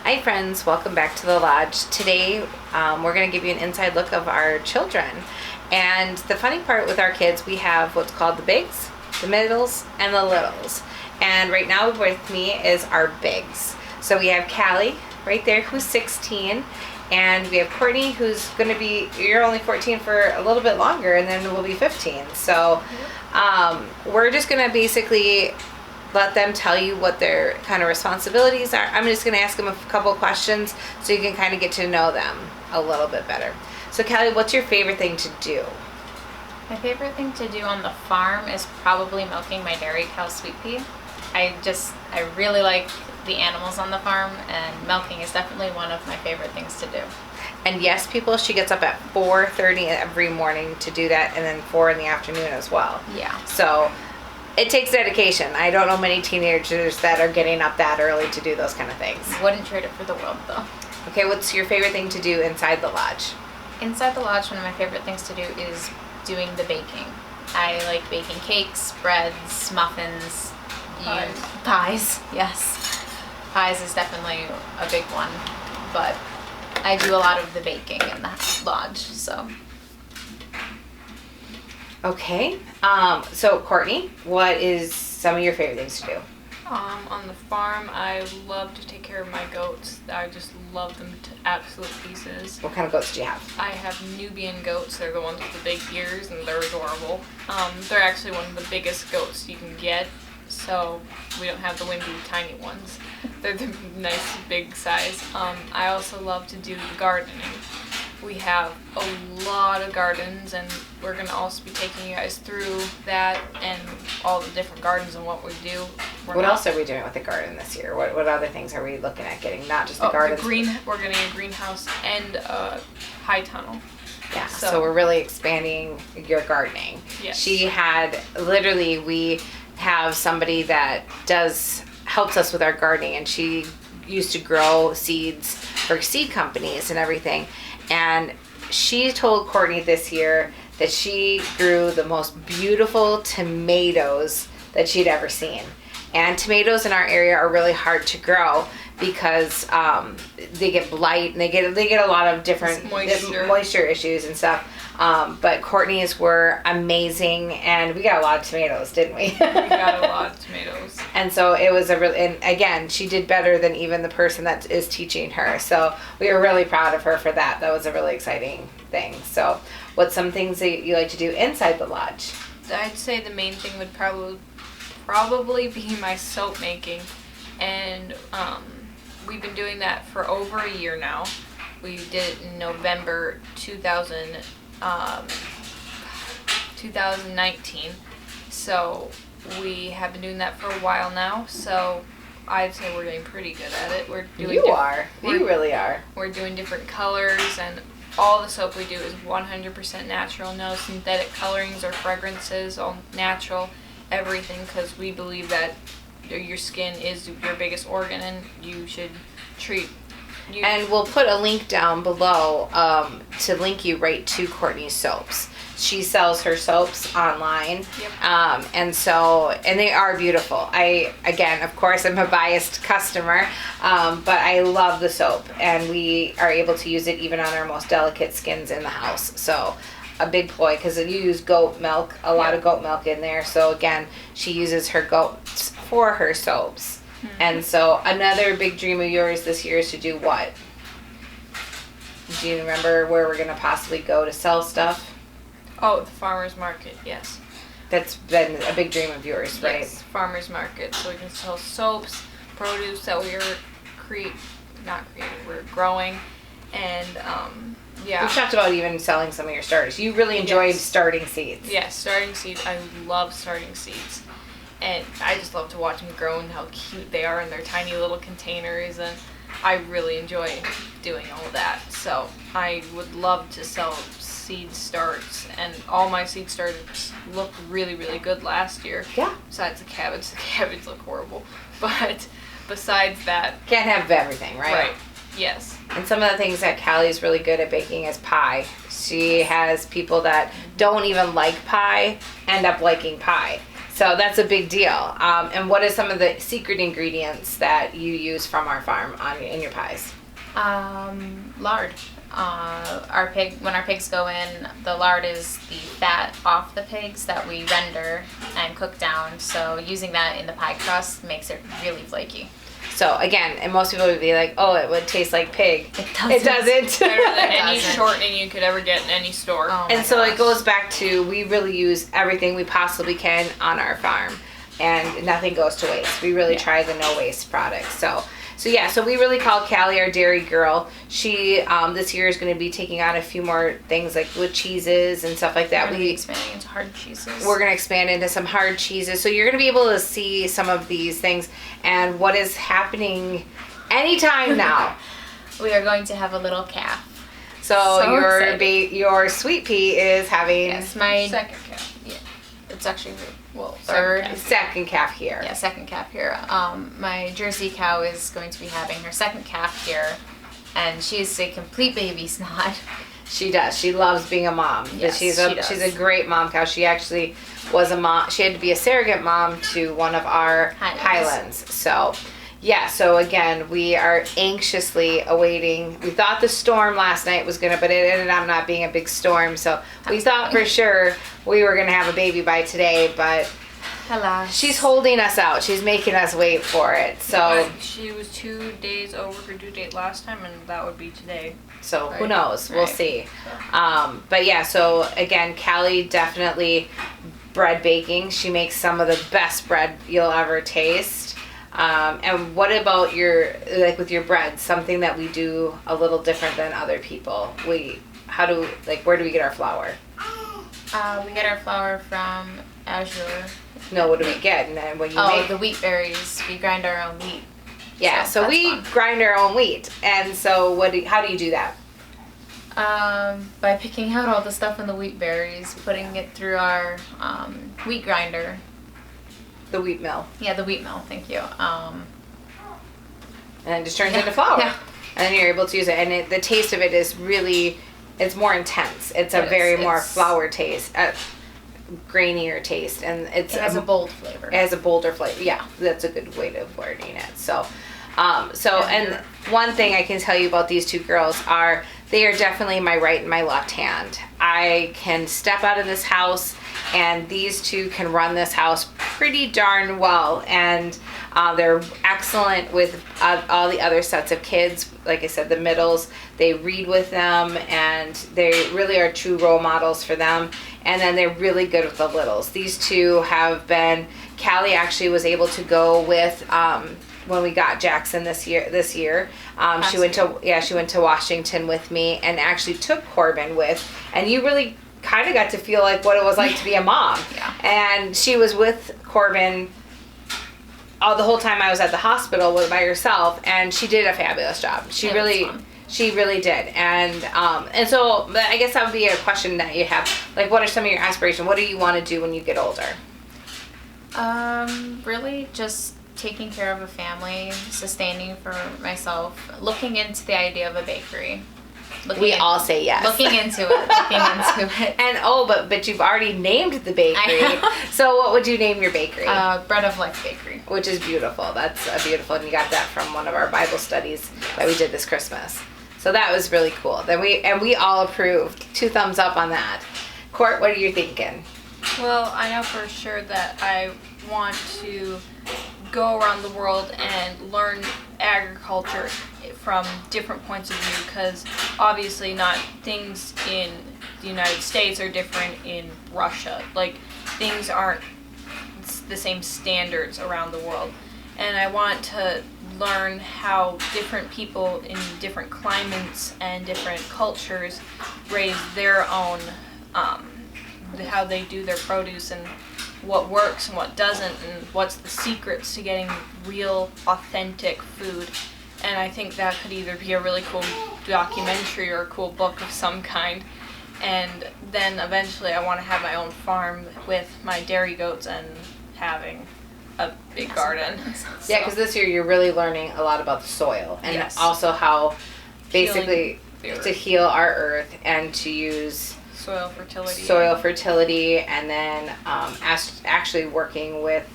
Hi friends, welcome back to the lodge. Today we're going to give you an inside look of our children. And the funny part with our kids, we have what's called the bigs, the middles, and the littles. And right now with me is our bigs. So we have Callie right there who's 16. And we have Courtney who's going to be, you're only 14 for a little bit longer and then we'll be 15. So we're just going to basically let them tell you what their kind of responsibilities are. I'm just going to ask them a couple questions so you can kind of get to know them a little bit better. So Callie, what's your favorite thing to do? My favorite thing to do on the farm is probably milking my dairy cow Sweet Pea. I really like the animals on the farm, and milking is definitely one of my favorite things to do. And yes, people, she gets up at 4:30 every morning to do that, and then 4 in the afternoon as well. Yeah. So it takes dedication. I don't know many teenagers that are getting up that early to do those kind of things. Wouldn't trade it for the world, though. Okay, what's your favorite thing to do inside the lodge? Inside the lodge, one of my favorite things to do is doing the baking. I like baking cakes, breads, muffins, pies. Yes, pies is definitely a big one, but I do a lot of the baking in the lodge. So. Okay, so Courtney, what is some of your favorite things to do? On the farm, I love to take care of my goats. I just love them to absolute pieces. What kind of goats do you have? I have Nubian goats. They're the ones with the big ears, and they're adorable. They're actually one of the biggest goats you can get, so we don't have the windy, tiny ones. They're the nice, big size. I also love to do the gardening. We have a lot of gardens, and we're going to also be taking you guys through that and all the different gardens and what we do. What else are we doing with the garden this year? What other things are we looking at getting? Not just the gardens. We're getting a greenhouse and a high tunnel. Yeah, so we're really expanding your gardening. Yes. She had, literally, we have somebody that helps us with our gardening, and she used to grow seeds for seed companies and everything. And she told Courtney this year that she grew the most beautiful tomatoes that she'd ever seen. And tomatoes in our area are really hard to grow because they get blight and they get a lot of different moisture issues and stuff. But Courtney's were amazing, and we got a lot of tomatoes, didn't we? We got a lot of tomatoes. And so it was and again, she did better than even the person that is teaching her. So we were really proud of her for that. That was a really exciting thing. So what's some things that you like to do inside the lodge? I'd say the main thing would probably be my soap making, and we've been doing that for over a year now. We did it in November 2019, so we have been doing that for a while now, so I'd say we're getting pretty good at it. You really are. We're doing different colors, and all the soap we do is 100% natural, no synthetic colorings or fragrances, all natural, everything, because we believe that your skin is your biggest organ and you should treat. And we'll put a link down below to link you right to Courtney's soaps. She sells her soaps online. Yep. And they are beautiful. Again, of course, I'm a biased customer, but I love the soap, and we are able to use it even on our most delicate skins in the house. So a big ploy, because you use goat milk, a lot of goat milk in there. So again, she uses her goats for her soaps. And so another big dream of yours this year is to do what? Do you remember where we're going to possibly go to sell stuff? Oh, the farmer's market, yes. That's been a big dream of yours, right? Yes, farmer's market. So we can sell soaps, produce that we're growing, and yeah. We've talked about even selling some of your starters. You really enjoyed starting seeds. Yes, starting seeds. I love starting seeds. And I just love to watch them grow and how cute they are in their tiny little containers, and I really enjoy doing all of that. So I would love to sell seed starts, and all my seed starts looked really, really good last year. Yeah. Besides the cabbage look horrible. But besides that. Can't have everything, right? Right. Yes. And some of the things that Callie's really good at baking is pie. She has people that don't even like pie end up liking pie. So So that's a big deal. And what are some of the secret ingredients that you use from our farm in your pies? Lard. When our pigs go in, the lard is the fat off the pigs that we render and cook down. So using that in the pie crust makes it really flaky. So again, and most people would be like, "Oh, it would taste like pig." It doesn't. Better than any doesn't. shortening you could ever get in any store. Oh my And so gosh. it goes back to, we really use everything we possibly can on our farm, and nothing goes to waste. We really try the no waste products. So we really call Callie our dairy girl. She this year is going to be taking on a few more things like with cheeses and stuff like that. We're going to be expanding into hard cheeses. We're going to expand into some hard cheeses. So you're going to be able to see some of these things and what is happening anytime now. We are going to have a little calf. So excited. your sweet pea is having Yes, my Second calf. yeah, it's actually Third. second calf here. Yeah, second calf here. My Jersey cow is going to be having her second calf here, and she's a complete baby snot. She does. She loves being a mom. Yes, she's she does. a great mom cow. She actually was a mom. She had to be a surrogate mom to one of our Highlands. So, yeah. So again, we are anxiously awaiting. We thought the storm last night was but it ended up not being a big storm. So we thought for sure we were gonna have a baby by today, but Alas. she's holding us out. She's making us wait for it. So. But she was 2 days over her due date last time, and that would be today. So who Right. knows? We'll Right. see. But yeah, so again, Callie definitely bread baking. She makes some of the best bread you'll ever taste. And what about with your bread? Something that we do a little different than other people. Where do we get our flour? We get our flour from Azure. No, what do we get? And then when you Oh, make the wheat berries. We grind our own wheat. yeah, so that's we fun. grind our own wheat. And so how do you do that? By picking out all the stuff in the wheat berries, putting it through our wheat grinder. The wheat mill. Yeah, the wheat mill. Thank you. And then it just turns Yeah, into flour. yeah. And then you're able to use it. And the taste of it is really, it's more intense. It's a It very is. more It's- flour taste, grainier taste. And It has a bold flavor. it has a bolder flavor. Yeah, that's a good way of wording it. So, and one thing I can tell you about these two girls they are definitely my right and my left hand. I can step out of this house and these two can run this house pretty darn well. And they're excellent with all the other sets of kids. Like I said, the middles, they read with them and they really are true role models for them. And then they're really good with the littles. These two have been, Callie actually was able to go with, when we got Jackson this year, she went to Washington with me and actually took Corbin with, and you really kind of got to feel like what it was like to be a mom. Yeah. And she was with Corbin the whole time I was at the hospital by herself, and she did a fabulous job. She It was really fun. She really did. And so I guess that would be a question that you have. Like, what are some of your aspirations? What do you want to do when you get older? Really just taking care of a family, sustaining for myself, looking into the idea of a bakery. We all say yes. Looking into it. And but you've already named the bakery. I know. So what would you name your bakery? Bread of Life Bakery. Which is beautiful. That's a beautiful, and you got that from one of our Bible studies that we did this Christmas. So that was really cool. We all approved. 2 thumbs up on that. Court, what are you thinking? Well, I know for sure that I want to go around the world and learn agriculture from different points of view, because obviously not things in the United States are different in Russia. Like, things aren't the same standards around the world. And I want to learn how different people in different climates and different cultures raise their own, how they do their produce and what works and what doesn't, and what's the secrets to getting real, authentic food. And I think that could either be a really cool documentary or a cool book of some kind. And then eventually I want to have my own farm with my dairy goats and having a big garden. Yeah, because this year you're really learning a lot about the soil and Yes. also how basically Healing the to earth. heal our earth and to use soil fertility, and then actually working with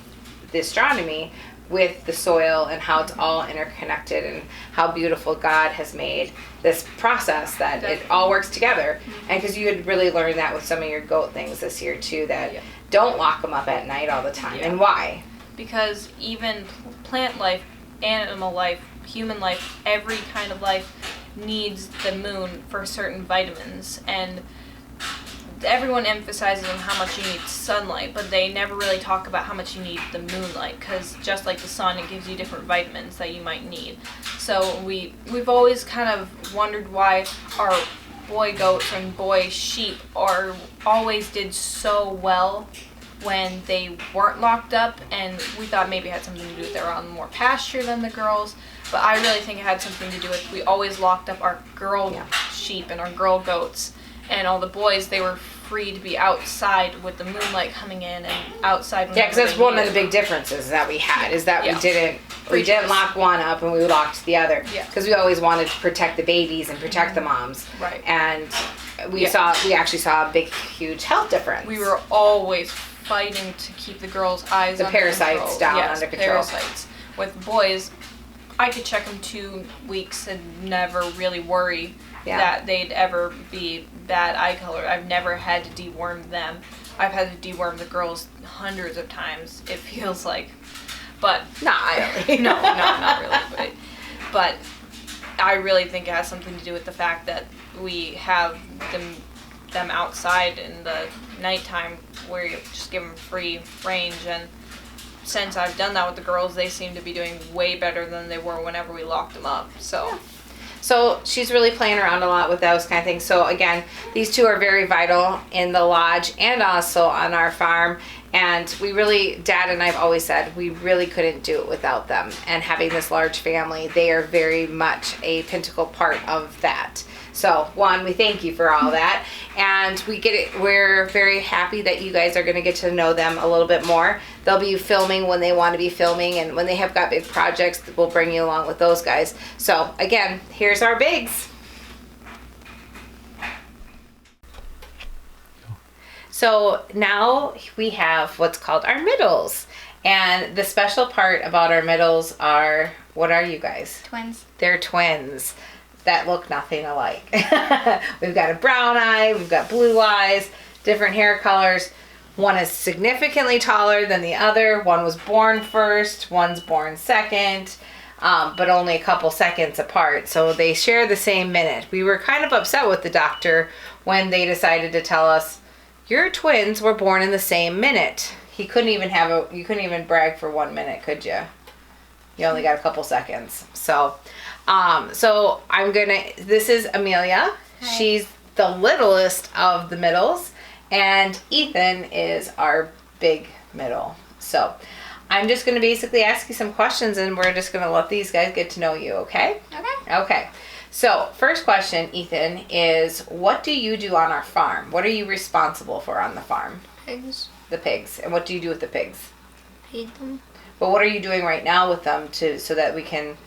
the astronomy with the soil and how it's all interconnected and how beautiful God has made this process that it all works together. And because you had really learned that with some of your goat things this year too, that don't lock them up at night all the time. And why? Because even plant life, animal life, human life, every kind of life needs the moon for certain vitamins. And everyone emphasizes on how much you need sunlight, but they never really talk about how much you need the moonlight, because just like the sun, it gives you different vitamins that you might need. So we've always kind of wondered why our boy goats and boy sheep always did so well when they weren't locked up, and we thought maybe it had something to do with they were on more pasture than the girls, but I really think it had something to do with we always locked up our girl sheep and our girl goats. And all the boys, they were free to be outside with the moonlight coming in and outside. Yeah, because that's one of the big differences that we had is that we didn't lock one up and we locked the other. Yeah. Because we always wanted to protect the babies and protect the moms. Right. And we actually saw a big, huge health difference. We were always fighting to keep the girls' eyes the under parasites control. down Yes, under control. Parasites. With boys, I could check them 2 weeks and never really worry that they'd ever be bad eye color. I've never had to deworm them. I've had to deworm the girls hundreds of times, it feels like. But not really. No, not really. But I really think it has something to do with the fact that we have them outside in the nighttime where you just give them free range. And since I've done that with the girls, they seem to be doing way better than they were whenever we locked them up. So she's really playing around a lot with those kind of things. So again, these two are very vital in the lodge and also on our farm. And Dad and I've always said, we really couldn't do it without them. And having this large family, they are very much a pinnacle part of that. So one, we thank you for all that. And we're very happy that you guys are going to get to know them a little bit more. They'll be filming when they want to be filming, and when they have got big projects, we'll bring you along with those guys. So again, here's our bigs. So now we have what's called our middles. And the special part about our middles are, what are you guys? Twins. They're twins that look nothing alike. We've got a brown eye, we've got blue eyes, different hair colors. One is significantly taller than the other. One was born first, one's born second, but only a couple seconds apart. So they share the same minute. We were kind of upset with the doctor when they decided to tell us, your twins were born in the same minute. You couldn't even brag for 1 minute, could you? You only got a couple seconds. So this is Amelia. Hi. She's the littlest of the middles, and Ethan is our big middle. So I'm just going to basically ask you some questions, and we're just going to let these guys get to know you, okay? Okay. So first question, Ethan, is what do you do on our farm? What are you responsible for on the farm? Pigs. The pigs. And what do you do with the pigs? Feed them. But what are you doing right now with them so that we can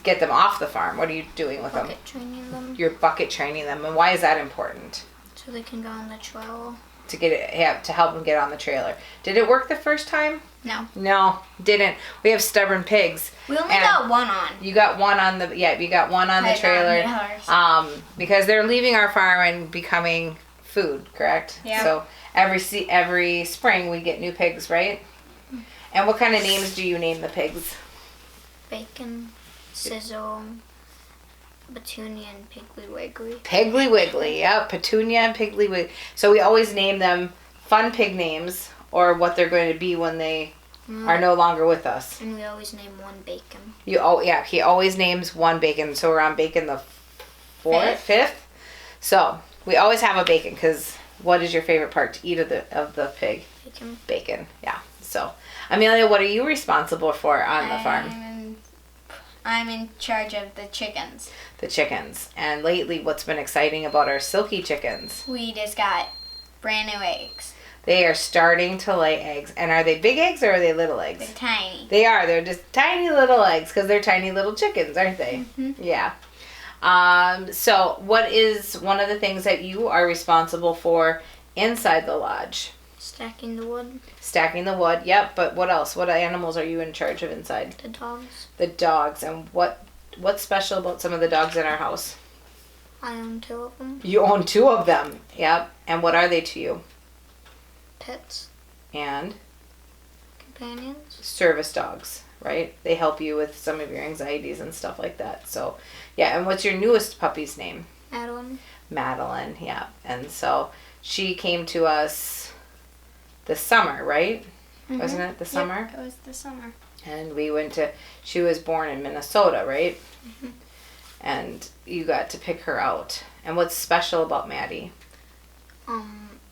get them off the farm? What are you doing with them? Bucket training them. You're bucket training them. And why is that important? So they can go on the trailer. To help them get on the trailer. Did it work the first time? No. No, didn't. We have stubborn pigs. We only got one on. You got one on the trailer. Because they're leaving our farm and becoming food, correct? Yeah. So every spring we get new pigs, right? And what kind of names do you name the pigs? Bacon, Sizzle, Petunia, and Piggly Wiggly. Piggly Wiggly, yep. Petunia and Piggly Wiggly. So we always name them fun pig names or what they're going to be when they are no longer with us. And we always name one Bacon. He always names one Bacon. So we're on Bacon the fifth. So we always have a Bacon because what is your favorite part to eat of the pig? Bacon. Bacon, yeah. So Amelia, what are you responsible for on the farm? I'm in charge of the chickens. The chickens. And lately, what's been exciting about our silky chickens? We just got brand new eggs. They are starting to lay eggs. And are they big eggs or are they little eggs? They're tiny. They are. They're just tiny little eggs because they're tiny little chickens, aren't they? Mm-hmm. Yeah. So what is one of the things that you are responsible for inside the lodge? Stacking the wood. Stacking the wood, yep. But what else? What animals are you in charge of inside? The dogs. The dogs. And what's special about some of the dogs in our house? I own 2 of them. You own 2 of them, yep. And what are they to you? Pets. And Companions. service dogs, right? They help you with some of your anxieties and stuff like that. So, yeah. And what's your newest puppy's name? Madeline. Madeline, yeah. And so she came to us this summer, right? Mhm. Wasn't it the summer? Yep, it was the summer. And we went to, she was born in Minnesota, right? Mhm. And you got to pick her out. And what's special about Maddie?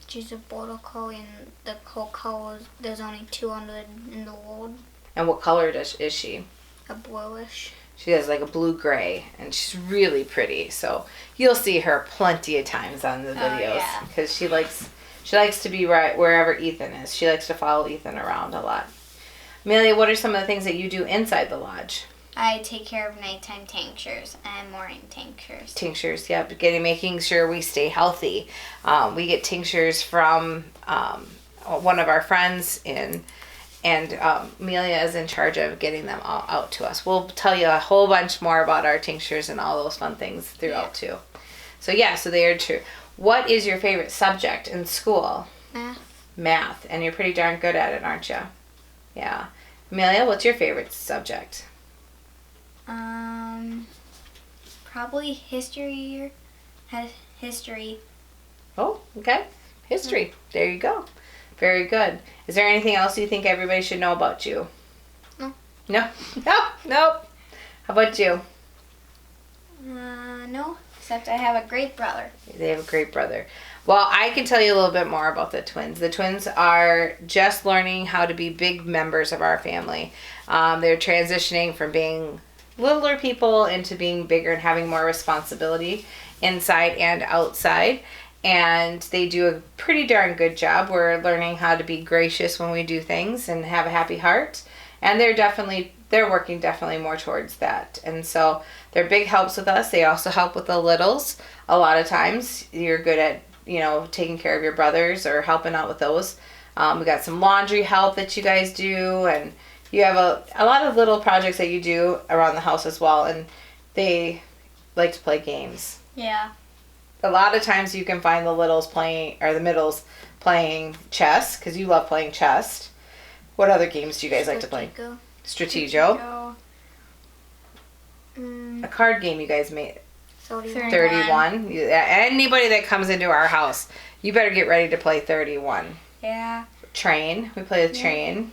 She's a border collie, and the whole color, there's only 2 in the world. And what color is she? A bluish. She has like a blue-gray, and she's really pretty. So you'll see her plenty of times on the videos yeah. because she likes to be right wherever Ethan is. She likes to follow Ethan around a lot. Amelia, what are some of the things that you do inside the lodge? I take care of nighttime tinctures and morning tinctures. Tinctures, yep. Making sure we stay healthy. We get tinctures from one of our friends and Amelia is in charge of getting them all out to us. We'll tell you a whole bunch more about our tinctures and all those fun things throughout too. So so they are true. What is your favorite subject in school? Math. Math, and you're pretty darn good at it, aren't you? Yeah. Amelia, what's your favorite subject? Probably history. History. Oh, okay. History. There you go. Very good. Is there anything else you think everybody should know about you? No. No? Nope. How about you? No. Except I have a great brother. They have a great brother. Well, I can tell you a little bit more about the twins. The twins are just learning how to be big members of our family. They're transitioning from being littler people into being bigger and having more responsibility inside and outside. And they do a pretty darn good job. We're learning how to be gracious when we do things and have a happy heart. And they're working definitely more towards that. And so they're big helps with us. They also help with the littles. A lot of times you're good at, taking care of your brothers or helping out with those. We got some laundry help that you guys do, and you have a lot of little projects that you do around the house as well, and they like to play games. Yeah. A lot of times you can find the middles playing chess, because you love playing chess. What other games do you guys like to play? Stratego. A card game you guys made. 31. Anybody that comes into our house, you better get ready to play 31. Yeah. Train. We play the train.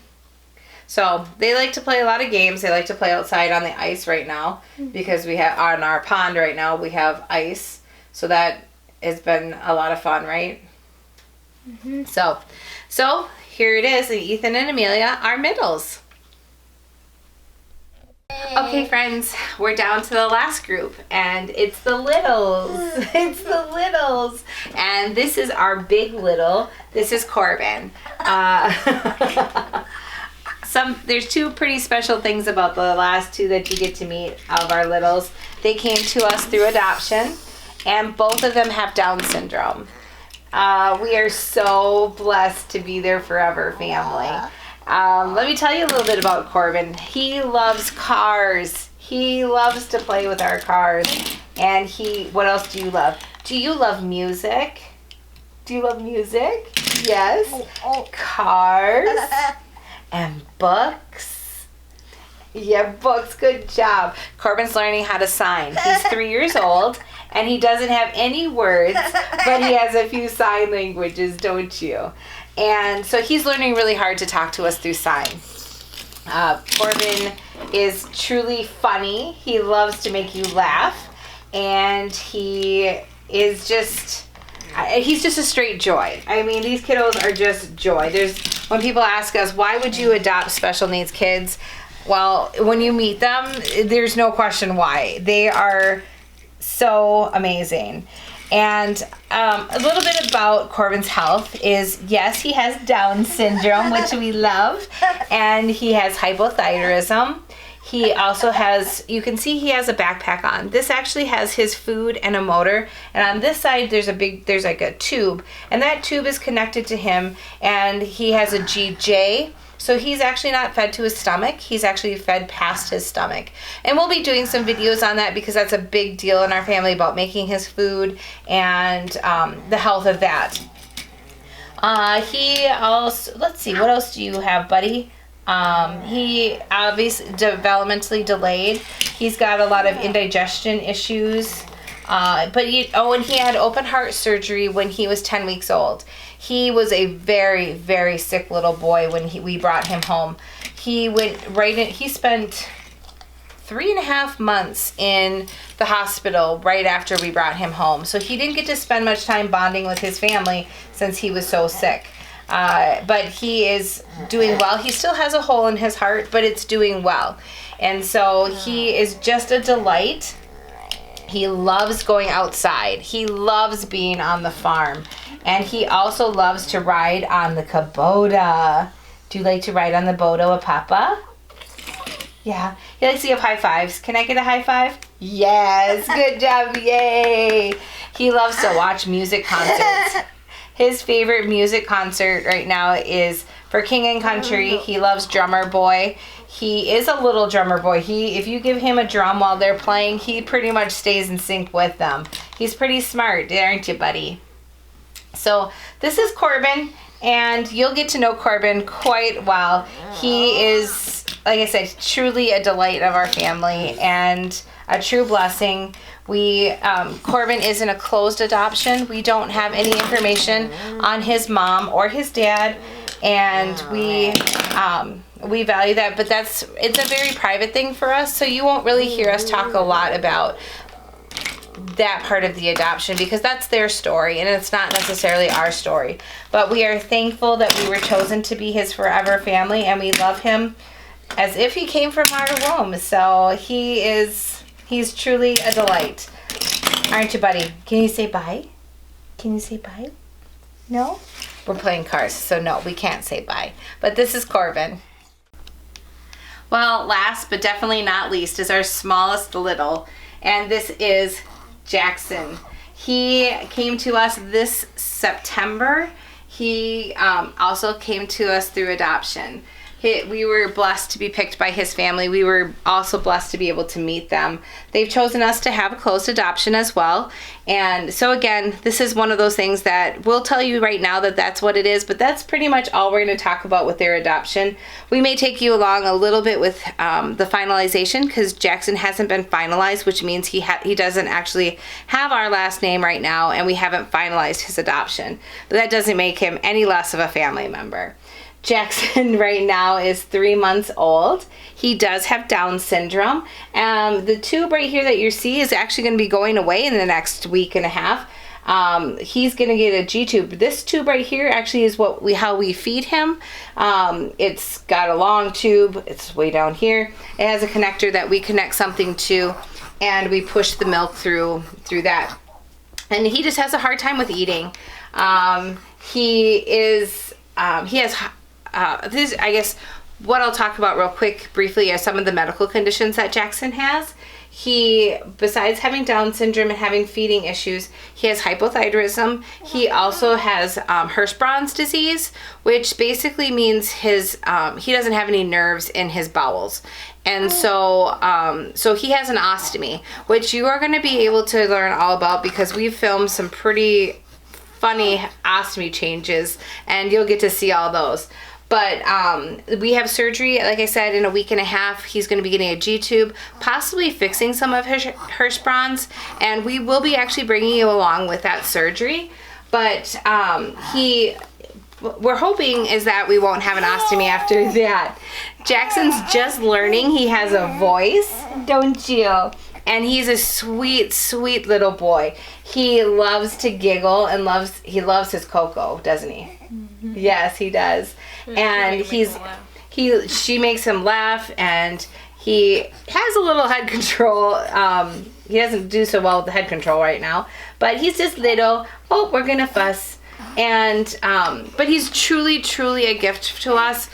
So they like to play a lot of games. They like to play outside on the ice right now because we have on our pond right now we have ice. So that has been a lot of fun, right? Mm-hmm. So here it is, Ethan and Amelia, our middles. Okay, friends, we're down to the last group, and it's the littles. It's the littles. And this is our big little. This is Corbin. There's 2 pretty special things about the last 2 that you get to meet of our littles. They came to us through adoption, and both of them have Down syndrome. We are so blessed to be their forever family. Let me tell you a little bit about Corbin. He loves cars. He loves to play with our cars. And what else do you love? Do you love music? Do you love music? Yes. Cars. And books. Yeah, books. Good job. Corbin's learning how to sign. He's 3 years old, and he doesn't have any words, but he has a few sign languages, don't you? And so he's learning really hard to talk to us through sign. Corbin is truly funny. He loves to make you laugh, and he's just a straight joy. I mean, these kiddos are just joy. When people ask us, why would you adopt special needs kids? Well, when you meet them, there's no question why. They are so amazing. And a little bit about Corbin's health is, yes, he has Down syndrome, which we love, and he has hypothyroidism. He also has, you can see he has a backpack on. This actually has his food and a motor. And on this side, there's like a tube. And that tube is connected to him. And he has a GJ. So he's actually not fed to his stomach. He's actually fed past his stomach. And we'll be doing some videos on that because that's a big deal in our family about making his food and the health of that. He also, let's see, what else do you have, buddy? He obviously developmentally delayed. He's got a lot of indigestion issues. And he had open heart surgery when he was 10 weeks old. He was a very, very sick little boy when we brought him home. He spent 3.5 months in the hospital right after we brought him home. So he didn't get to spend much time bonding with his family since he was so sick. But he is doing well. He still has a hole in his heart, but it's doing well. And so he is just a delight. He loves going outside. He loves being on the farm. And he also loves to ride on the Kubota. Do you like to ride on the Boda with Papa? Yeah. He likes to give high fives. Can I get a high five? Yes. Good job. Yay. He loves to watch music concerts. His favorite music concert right now is for King and Country. He loves Drummer Boy. He is a little drummer boy. If you give him a drum while they're playing, he pretty much stays in sync with them. He's pretty smart, aren't you, buddy? So this is Corbin, and you'll get to know Corbin quite well. He is, like I said, truly a delight of our family and a true blessing. Corbin is in a closed adoption. We don't have any information on his mom or his dad, and we value that, but it's a very private thing for us, so you won't really hear us talk a lot about that part of the adoption because that's their story and it's not necessarily our story. But we are thankful that we were chosen to be his forever family, and we love him as if he came from our womb. So he's truly a delight. Aren't you, buddy? Can you say bye? Can you say bye? No? We're playing cars, so no, we can't say bye. But this is Corbin. Well, last but definitely not least is our smallest little, and this is Jackson. He came to us this September. He also came to us through adoption. We were blessed to be picked by his family. We were also blessed to be able to meet them. They've chosen us to have a closed adoption as well. And so again, this is one of those things that we'll tell you right now that that's what it is, but that's pretty much all we're going to talk about with their adoption. We may take you along a little bit with the finalization because Jackson hasn't been finalized, which means he doesn't actually have our last name right now, and we haven't finalized his adoption. But that doesn't make him any less of a family member. Jackson right now is 3 months old. He does have Down syndrome. The tube right here that you see is actually going to be going away in the next week and a half. He's going to get a G tube. This tube right here actually is how we feed him. It's got a long tube. It's way down here. It has a connector that we connect something to, and we push the milk through that. And he just has a hard time with eating. He has this, I guess, what I'll talk about real quick, briefly, are some of the medical conditions that Jackson has. He, besides having Down syndrome and having feeding issues, he has hypothyroidism. He also has Hirschsprung's disease, which basically means he doesn't have any nerves in his bowels. And so he has an ostomy, which you are going to be able to learn all about because we've filmed some pretty funny ostomy changes, and you'll get to see all those. But we have surgery, like I said, in a week and a half. He's going to be getting a G-tube, possibly fixing some of his Hirschsprung's, and we will be actually bringing you along with that surgery. But we're hoping is that we won't have an ostomy after that. Jackson's just learning. He has a voice, don't you? And he's a sweet, sweet little boy. He loves to giggle and he loves his cocoa, doesn't he? Mm-hmm. Yes, he does. And she makes him laugh, and he has a little head control. He doesn't do so well with the head control right now, but he's just little. Oh, we're gonna fuss. And but he's truly, truly a gift to us.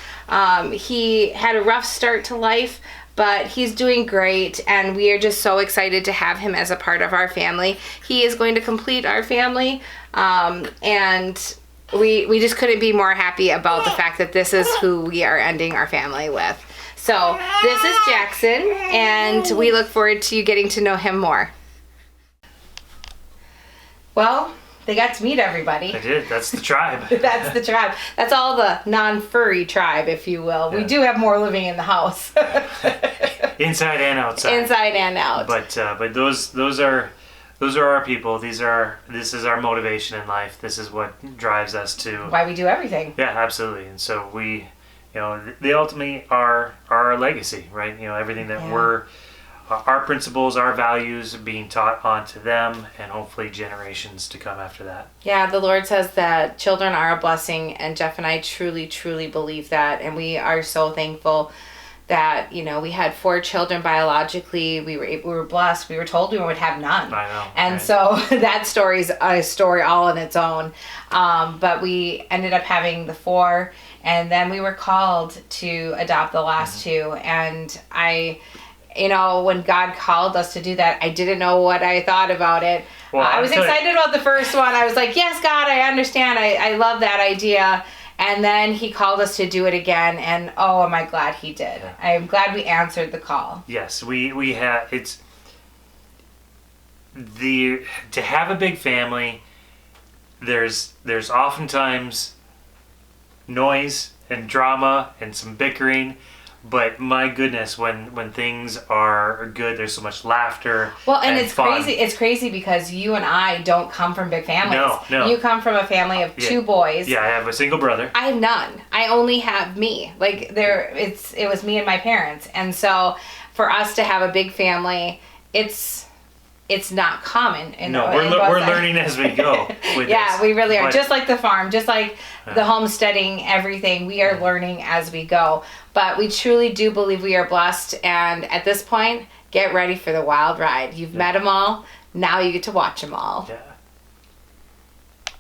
He had a rough start to life, but he's doing great, and we are just so excited to have him as a part of our family. He is going to complete our family, and we just couldn't be more happy about the fact that this is who we are ending our family with. So this is Jackson, and we look forward to you getting to know him more. Well, they got to meet everybody. I did. That's the tribe. That's the tribe. That's all the non-furry tribe, if you will. Yeah. We do have more living in the house. Inside and outside. Inside and out. But those are our people. This is our motivation in life. This is what drives us to. Why we do everything. Yeah, absolutely. And so we, they ultimately are our legacy, right? Everything that we're. Our principles, our values being taught onto them, and hopefully generations to come after that. Yeah, the Lord says that children are a blessing, and Jeff and I truly, truly believe that. And we are so thankful that, we had 4 children biologically. We were blessed. We were told we would have none. I know. And right? so that story's a story all on its own. But we ended up having the 4, and then we were called to adopt the last 2. And when God called us to do that, I didn't know what I thought about it. Well, I was excited about the first one. I was like, yes, God, I understand. I love that idea. And then he called us to do it again. And oh, am I glad he did. Yeah. I'm glad we answered the call. Yes, we have. It's to have a big family, there's oftentimes noise and drama and some bickering. But my goodness, when things are good, there's so much laughter. Well, and it's fun. crazy. It's crazy because you and I don't come from big families. No. You come from a family of 2 boys. Yeah, I have a single brother. I have none. I only have me. It was me and my parents, and so for us to have a big family, it's not common. We're learning as we go. With yeah, this. we really are. Just like the farm, just like the homesteading, everything, we are learning as we go. But we truly do believe we are blessed. And at this point, get ready for the wild ride. You've met them all. Now you get to watch them all. Yeah.